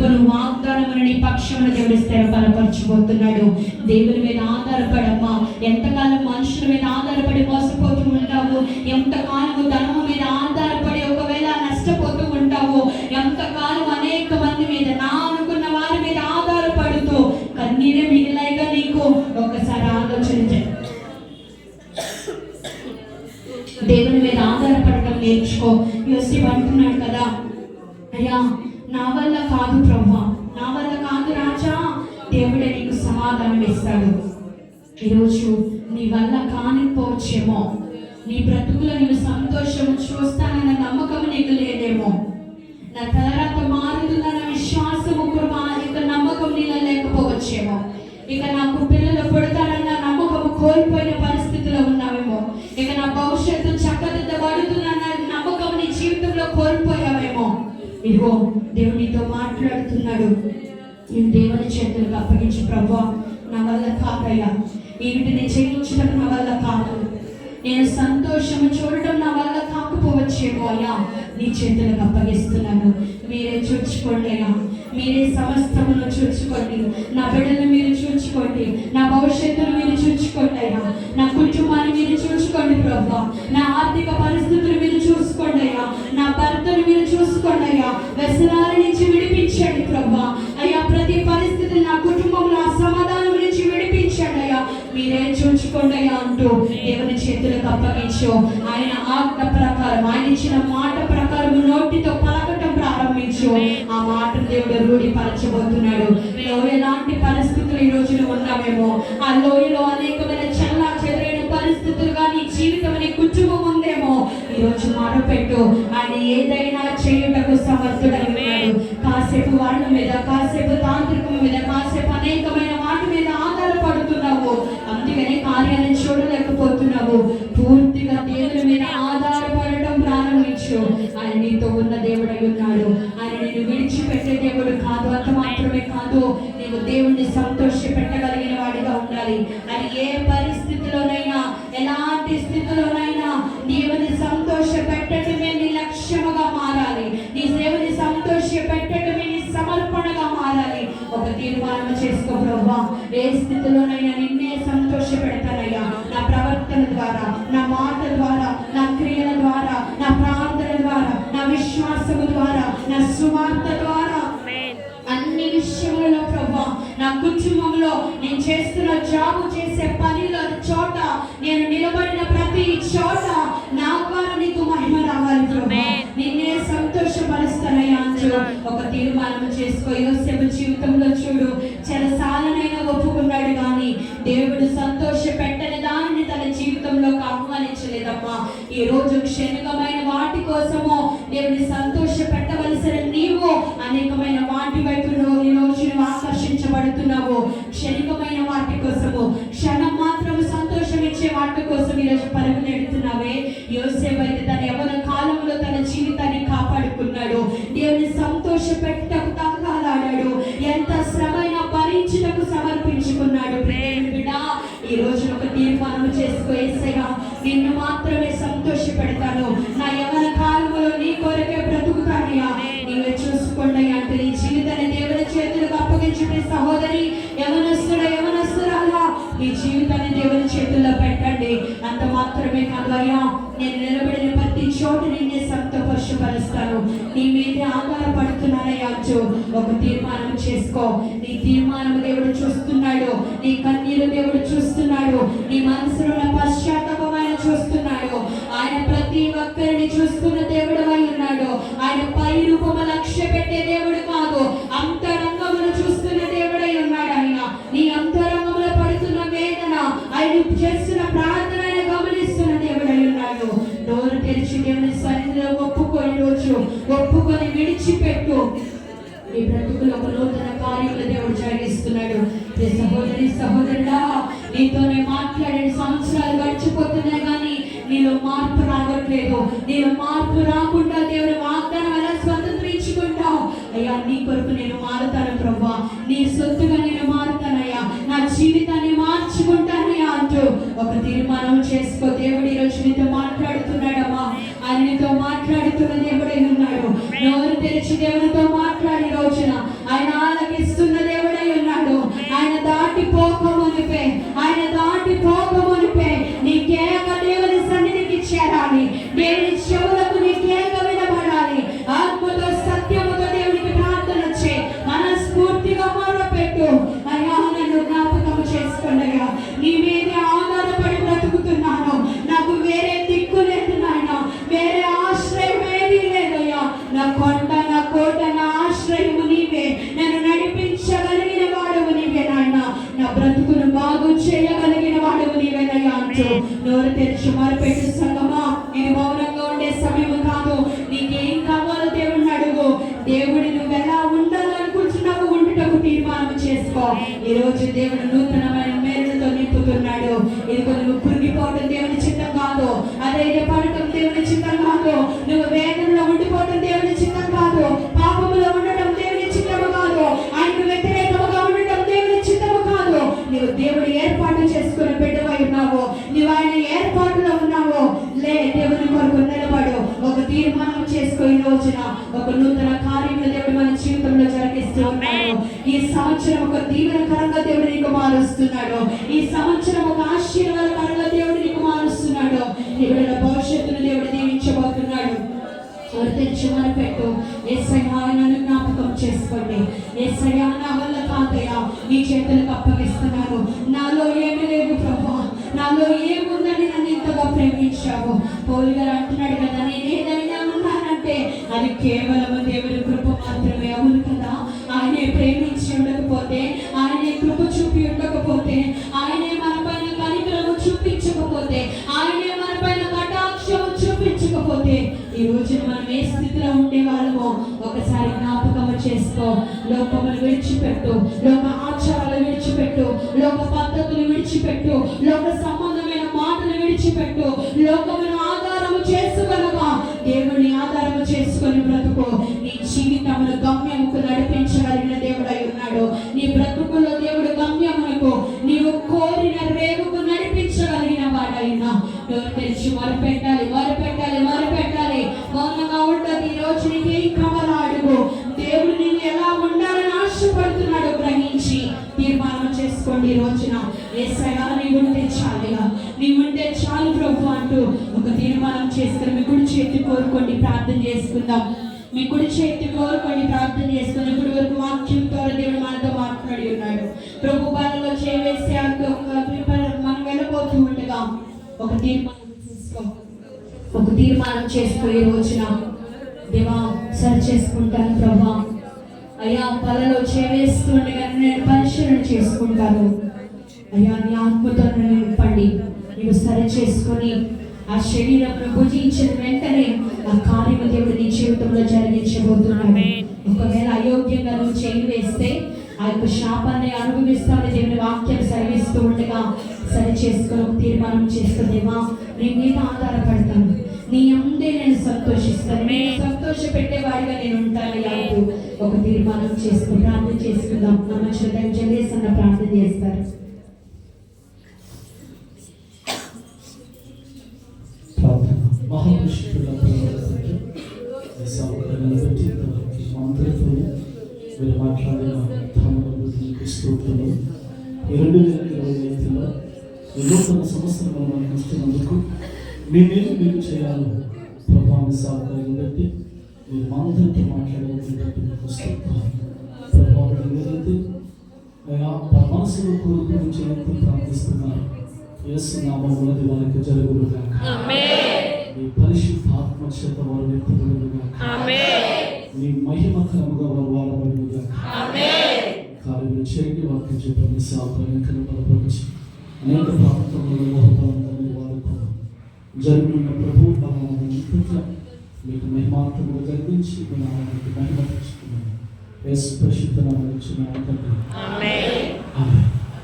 కృపను వాగ్దానమును నీ పక్షమున దేవుడు స్థిరపరచబోతున్నాడు. దేవుని మీద ఆధారపడమ్మా. ఎంతకాలం మనుషుల మీద ఆధారపడి మోసపోతూ ఉంటావు, ఎంతకాలం ధనము మీద ఆధారపడి ఒకవేళ నష్టపోతూ ఉంటావు, ఎంతకాలం అనేక మంది మీద నా అనుకున్న వారి మీద ఆధారపడుతూ కన్నీరే మిగిలాయిగా నీకు ఒకసారి ఆలోచన చేయి. దేవుని మీద ఆధారపడటం నేర్చుకో. యోసేపు అంటున్నాడు కదా, అయ్యా నా వల్ల కాదు ప్రభువా, నా వల్ల కాదు రాజా, దేవుడే నీకు సమాధానం ఇస్తాడు. ఈరోజు నీ వల్ల కానిపోవచ్చేమో, నీ బ్రతుకులో నీవు సంతోషం చూస్తానన్న నమ్మకం నీకు లేదేమో, నా తలరాత మారుతుందన్న విశ్వాసము ఇక నమ్మకం నీలో లేకపోవచ్చేమో, ఇక నాకు పిల్లలు పుడతారన్న నమ్మకం కోల్పోయిన పరిస్థితిలో ఉన్నావేమో, ఇక నా భవిష్యత్తు చక్కదిద్దబడుతుందన్న నమ్మకం నీ జీవితంలో కోల్పోయావేమో. ఇదిగో దేవుడు నీతో మాట్లాడుతున్నాడు. నేను దేవుని చేతులకు అప్పగించి ప్రభువా నా వల్ల కాదయ్యా, వీటిని చేయించడం నా వల్ల కాదు, నేను సంతోషము చూడటం నా వల్ల కాకపోవచ్చేమో అయ్యా, నీ చేతులకు అప్పగిస్తున్నాను. మీరే చూచుకోండి అయ్యా, మీరే సమస్తమును చూచుకోండి, నా బిడ్డను మీరు చూచుకోండి, నా భవిష్యత్తును మీరు చూచుకోండి అయ్యా, నా కుటుంబాన్ని మీరు చూసుకోండి ప్రభువా, నా ఆర్థిక పరిస్థితులు మీరు చూసుకోండి అయ్యా, నా భర్తను మీరు చూసుకోండి అయ్యా, వ్యసనాల నుంచి విడిపించండి ప్రభువా అయ్యా, ప్రతి పరిస్థితి నా కుటుంబంలో అసమాధానం నుంచి విడిపించండి అయ్యా, మీరే చూచుకోండి అయ్యా అంటూ దేవుని చేతులకు అప్పగించు. ఆయన ఆజ్ఞ ప్రకారం, ఆయన ఇచ్చిన మాట ప్రకారం నోటితో పలకటం ప్రారంభించు. ఆ మాటను దేవుడు రూఢిపరచబోతున్నాడు. ఎలాంటి పరిస్థితులు ఈ రోజులో ఉన్నామేమో, ఆ లోయలో అనేకమైన చల్లా చెదరైన పరిస్థితులుగా నీ జీవితం నీ కుటుంబం ఉందేమో, ఈ రోజు మొరపెట్టు. ఆయన ఏదైనా చేయుటకు సమర్థుడై ఉన్నాడు. కాసేపు వాళ్ళ మీద, కాసేపు తాంత్రికం మీద, కాసేపు అనేకమైన వాటి మీద ఆధారపడుతున్నావు, అందుకనే కార్యాలను చూడలేకపోతున్నావు. పూర్తిగా దేవుని మీద ఆధారపడటం ప్రారంభించు. ఆయన నీతో ఉన్న దేవుడై ఉన్నాడు. ఆయన నేను విడిచిపెట్టే దేవుడు కాదు. అంత మాత్రమే కాదు, నీవు దేవుణ్ణి సంతోష పెట్టగలిగిన వాడిగా ఉండాలి. అది ఏ పరిస్థితిలోనైనా, ఎలాంటి స్థితిలోనైనా దేవుని సంతోష పెట్టడమే నీ లక్ష్యముగా మారాలి. నీ దేవుని సంతోష పెట్టడమే నీ సమర్పణగా మారాలి. ఒక తీర్మానం చేసుకో, ప్రభువా ఏ స్థితిలోనైనా నిన్నే సంతోష పెడతానయ్యా, నా ప్రవర్తన ద్వారా, నా మాట ద్వారా, నా క్రియల ద్వారా, నా ప్రార్థన ద్వారా, నా విశ్వాసము ద్వారా, నా సువార్త ద్వారా, అన్ని విషయములలో ప్రభువా, నా కుటుంబంలో నేను చేస్తున్న జాబు, చేసే పనిలో చోట, నేను నిలబడిన ప్రతి చోట నా ద్వారా నీకు మహిమ రావాలి ప్రభువా, నిన్నే సంతోషపరుస్తానయ్యా అంటూ ఒక తీర్మానం చేసుకో. యోసేపు జీవితంలో చూడు, చెరసాలనైనా ఒప్పుకున్నాడు కానీ దేవుడు సంతోష పెట్టని దానిని తన జీవితంలోకి ఆహ్వానించలేదమ్మా. ఈ రోజు క్షణికమైన వాటి కోసమో దేవుని సంతోష పెట్టవలసిన నీవు అనేకమైన వాటి వైపు ఈ రోజు ఆకర్షించబడుతున్నావు. క్షణికమైన వాటి కోసము, క్షణం మాత్రం సంతోషం ఇచ్చే వాటి కోసం ఈరోజు పరుగులు ఎడుతున్నావే. యోసేపు అయితే తన యవ్వన కాలంలో తన జీవితాన్ని కాపాడుకున్నాడు. దేవుని సంతోష పెట్టకు తంగాలాడాడు. ఎంత శ్రమైనా భరించుటకు సమర్పించుకున్నాడు. బిడ్డా, ఈ రోజు ఒక తీర్మానం చేసుకో. యేసయ్యా నిన్ను మాత్రమే సంతోష పెడతాను, నా యవ్వన కాలంలో నీ కొరకే బ్రతుకుతానయ్యా, నీవే చూసుకోండి అంటే నీ జీవితాన్ని దేవుని చేతులకు అప్పగించుకునే సహోదరి, యవనస్తురాలా, నీ జీవితాన్ని దేవుని చేతుల్లో పెట్టండి. అంత మాత్రమే కాదు అయ్యా, నేను నిలబడిన ప్రతి చోటు నిన్నే సంతోషపరుస్తాను, నీ మీదే ఆధారపడుతున్నానయ్యా అంటూ ఒక తీర్మానం చేసుకో. నీ తీర్మానం దేవుడు చూస్తున్నాడు, నీ కన్నీరు దేవుడు చూస్తున్నాడు, నీ మనసులో పశ్చాత్తాపం ఆయన చూస్తున్నాడు. ఆయన ప్రతి ఒక్కరిని చూస్తున్న దేవుడు అయి ఉన్నాడు. ఆయన పై రూపము లక్ష్య పెట్టే దేవుడు కాదు, అంతరంగమును చూస్తున్న దేవుడై ఉన్నాడు. ఆయన నీ అంతరంగంలో పడుతున్న వేదన, ఆయన చేస్తున్న ప్రార్థన ఆయన గమనిస్తున్న దేవుడై ఉన్నాడు. నోరు తెరిచి దేవుని సన్నిధిలో ఒప్పుకొని రోజు ఒప్పుకొని విడిచిపెట్టు. నీ బ్రతుకులో ఒక నూతన కార్యములు దేవుడు జరిగిస్తున్నాడు. సహోదరి సహోదరుడా, నీతోనే మాట్లాడే సంవత్సరాలు గడిచిపోతున్నాయి కానీ నీలో మార్పు రావట్లేదు. నీలో మార్పు రాకుండా దేవుని వాగ్దానం ఎలా స్వతంత్రించుకుంటావు? అయ్యా నీ కొరకు నేను మారుతాను ప్రభువా, నీ సొత్తుగా నేను మారుతానయ్యా, నా జీవితాన్ని మార్చుకుంటానయ్యా అంటూ ఒక తీర్మానం చేసుకో. దేవుడు ఈరోజు నీతో మాట్లాడుతున్నాడమ్మా. ఆయన నీతో మాట్లాడుతున్న దేవుడై ఉన్నాడు. నోరు తెరిచి దేవునితో మాట్లాడి రోజున ఆయన తెరిచి మొరపెట్టు సంగమా. నేను మౌనంగా ఉండే సమయం కాదు. నీకేం కావాలో దేవుడిని అడుగు. దేవుడి నువ్వు ఎలా ఉండాలనుకుంటున్నావు ఉండుటకు తీర్మానం చేసుకో. ఈ రోజు దేవుడు నూతనమైన మేలుతో నింపుతున్నాడు. ఇదిగో నువ్వు కృంగిపోవడం దేవుని చిత్తం కాదు. అధైర్యపడటం దేవుని చిత్తం కాదు. నువ్వు వేదనలో ఉండిపోవడం దేవుని చిత్తం కాదు. పాపములో ఉండటం దేవుని చిత్తము కాదు. ఆయనకు వ్యతిరేకముగా ఉండటం దేవుని చిత్తము కాదు. నువ్వు దేవుడు ఏర్పాటు చేసుకుని బిడ్డవై ఉన్నావు. నువ్వు ఆయన ఏర్పాటులో ఉన్నావు. దేవుని కొరకు నిలబడు. ఒక తీర్మానం చేసుకో. ఈ రోజున ఒక నూతన కార్యములు దేవుడు మన జీవితంలో జరిగిస్తూ ఉన్నాడు. ఈ సంవత్సరం ఒక దీవెనకరంగా దేవుడు నీకు మారుస్తున్నాడు. ఈ సంవత్సరం ఒక ఆశీర్వాదకరంగా దేవుడు నీకు మారుస్తున్నాడు. దేవుడు భవిష్యత్తును దేవుడు దీవించబోతున్నాడు. తెరిచి మొరపెట్టు. యేసయ్యా నన్ను జ్ఞాపకం చేసుకోండి. యేసయ్యా నా వల్ల కాదయ్యా, నీ చేతులకు అప్పగిస్తున్నాను. నాలో ఏమీ లేదు ప్రభువా, నాలో ఏముందని నన్ను ఇంతగా ప్రేమించావు. పౌలు గారు అంటున్నాడు కదా, నేను ఏదైనా ఉన్నానంటే అది కేవలం దేవుని కృప మాత్రమే. అవును కదా. ఆయనే ప్రేమించి ఉండకపోతే, ఆయనే కృప చూపి ఉండకపోతే, ఆయనే మన పైన కనికరము చూపించకపోతే, ఆయనే మన పైన కటాక్షము చూపించకపోతే ఈ రోజు మనం ఏ స్థితిలో ఉండే వాళ్ళమో ఒకసారి జ్ఞాపకము చేసుకో. లోకములు విడిచిపెట్టు, లోక ఆచారాలు విడిచిపెట్టు, లోక పద్ధతులు విడిచిపెట్టు, లోక సంబంధమైన మాటలు విడిచిపెట్టు. లోకమును ఆధారము చేసుకోగలవా? దేవుని ఆధారము చేసుకొని బ్రతుకు. నీ జీవితమును గమ్యముకు నడిపించగలిగిన దేవుడై ఉన్నాడు. నీ బ్రతుకులో దేవుడు గమ్యమునకు నీవు కోరిన రేవుకు నడిపించగలిగిన వాడైనా. నోరు తెరిచి మొరపెట్టాలి, మొరపెట్టాలి, మొరపెట్టాలి. మౌనంగా ఉండదు. ఈ రోజు నీకు ఏం కావాలో అడుగు. దేవుడు నేను ఎలా ఉండాలని ఆశపడుతున్నాడు గ్రహించి తీర్మానం చేసుకోండి. ఈ రోజున యేసయ్యా నీవు ఉంటే చాలుగా, నీవు ఉంటే చాలు ప్రభు అంటూ ఒక తీర్మానం చేసుకుని మీ కుడి చేతి కోరుకోండి. ప్రార్థన చేసుకుందాం. మీ కుడి చేతి కోరుకోండి, ప్రార్థన చేసుకుని. ఇప్పుడు వరకు వాక్యం ద్వారా దేవుడు మనతో మాట్లాడి ఉన్నాడు. ప్రభు బలలో చేవేసే మనం వెళ్ళబోతూ ఉండగా ఒక తీర్మానం చేసుకో. ఒక తీర్మానం చేసుకో. ఈ రోజున దేవా సరి చేసుకుంటాను ప్రభా. అయ్యా బలలో చేవేస్తుండగా నేను పరిశీలన చేసుకుంటాను. అయ్యా నీ ఆత్మతో నన్ను నింపండి. నీవు సరి చేసుకొని ఆ శరీరంలో భుజించిన వెంటనే ఆ కార్యము దేవుడు నీ జీవితంలో జరిగించబోతున్నాడు. ఒకవేళ అయోగ్యంగా నువ్వు చేయి వేస్తే ఆ యొక్క శాపాన్ని అనుభవిస్తామని దేవుని వాక్యం సెలవిస్తూ ఉండగా సరి చేసుకొని ఒక తీర్మానం చేసుకునేవా, నీ మీద ఆధారపడతాను, నీ అందే నేను సంతోషిస్తాను, నేను సంతోష పెట్టేవాడిగా నేను ఉంటాను. యాదు ఒక తీర్మానం చేసుకుని ప్రార్థన చేసుకుందాం. నమ్మకం జలేసన్న ప్రార్థన చేస్తారు. మీరు మాట్లాడిన స్తోత్రము. ఈ 2025లో నూతన సంవత్సరం మనకు ఇస్తున్నందుకు మీ మీద మీరు చేయాలి ప్రభావాన్ని సాగుతాయి బట్టి మీరు మాందరితో మాట్లాడేటువంటి ప్రభావం ఏదైతే మనసులో కోరుకుని చేయడానికి ప్రార్థిస్తున్నారు. యేసు నామములో వారికి జరుగునుగా. మీ పరిశుద్ధ ఆత్మ చేత వారు నింపబడునుగా. నీ మహిమకరముగా వారు వాడబడునుగా. కార్యములు చేయండి. వాక్యం చెప్పండి. సాగుతాయి బలపరిచి అనేక ప్రాంతంలో మోహతాన్ని వాడుకో. జరుగుతున్న ప్రభు పరమాత్మ మీకు మహిమాత్మగా జరిగించి మీ నామానికి మహిమ తెచ్చుకున్నాను. యేసు పరిశుద్ధ నామములో తండ్రి. ఆమేన్.